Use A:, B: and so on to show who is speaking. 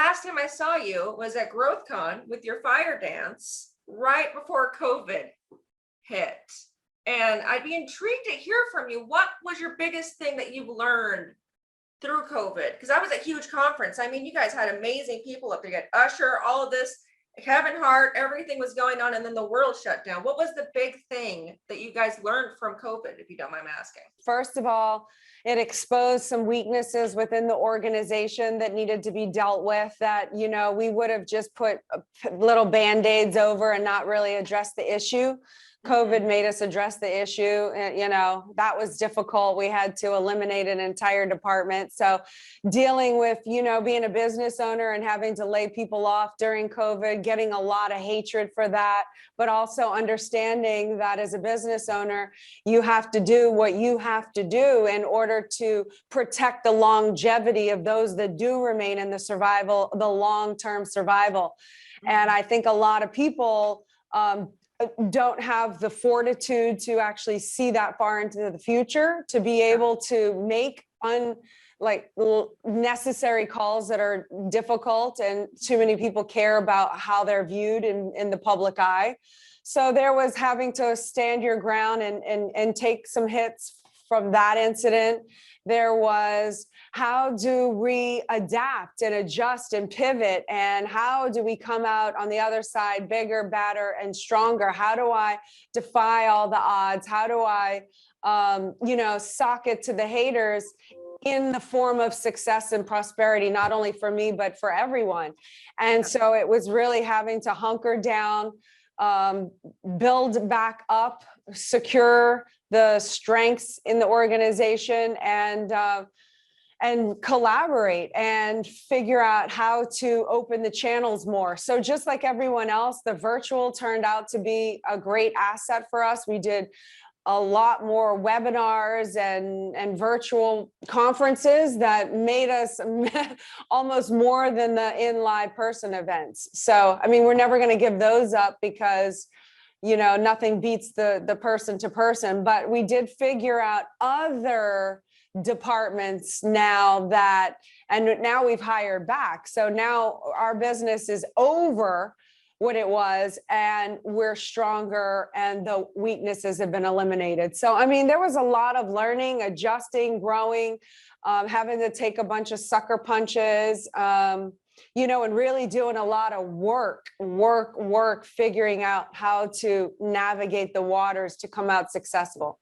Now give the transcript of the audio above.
A: last time I saw you was at GrowthCon with your fire dance right before COVID hit. And I'd be intrigued to hear from you. What was your biggest thing that you've learned through COVID? Because that was a huge conference. I mean, you guys had amazing people up there. You got Usher, all of this, Kevin Hart, everything was going on, and then the world shut down. What was the big thing that you guys learned from COVID, if you don't mind me asking?
B: First of all, it exposed some weaknesses within the organization that needed to be dealt with, that, you know, we would have just put little band-aids over and not really addressed the issue. COVID made us address the issue, and, you know, that was difficult. We had to eliminate an entire department. So dealing with, you know, being a business owner and having to lay people off during COVID, getting a lot of hatred for that, but also understanding that as a business owner, you have to do what you have to do in order to protect the longevity of those that do remain in the survival, the long-term survival. And I think a lot of people, don't have the fortitude to actually see that far into the future, to be able to make necessary calls that are difficult, and too many people care about how they're viewed in the public eye. So there was having to stand your ground and take some hits from that incident. There was, how do we adapt and adjust and pivot? And how do we come out on the other side bigger, better, and stronger? How do I defy all the odds? How do I, sock it to the haters in the form of success and prosperity, not only for me, but for everyone? And so it was really having to hunker down, build back up, secure the strengths in the organization, and collaborate and figure out how to open the channels more. So just like everyone else, the virtual turned out to be a great asset for us. We did a lot more webinars and virtual conferences that made us almost more than the in-live person events. So, I mean, we're never going to give those up, because, you know, nothing beats the person to person, but we did figure out other departments now and now we've hired back. So now our business is over what it was, and we're stronger, and the weaknesses have been eliminated. So, I mean, there was a lot of learning, adjusting, growing, having to take a bunch of sucker punches, and really doing a lot of work, figuring out how to navigate the waters to come out successful.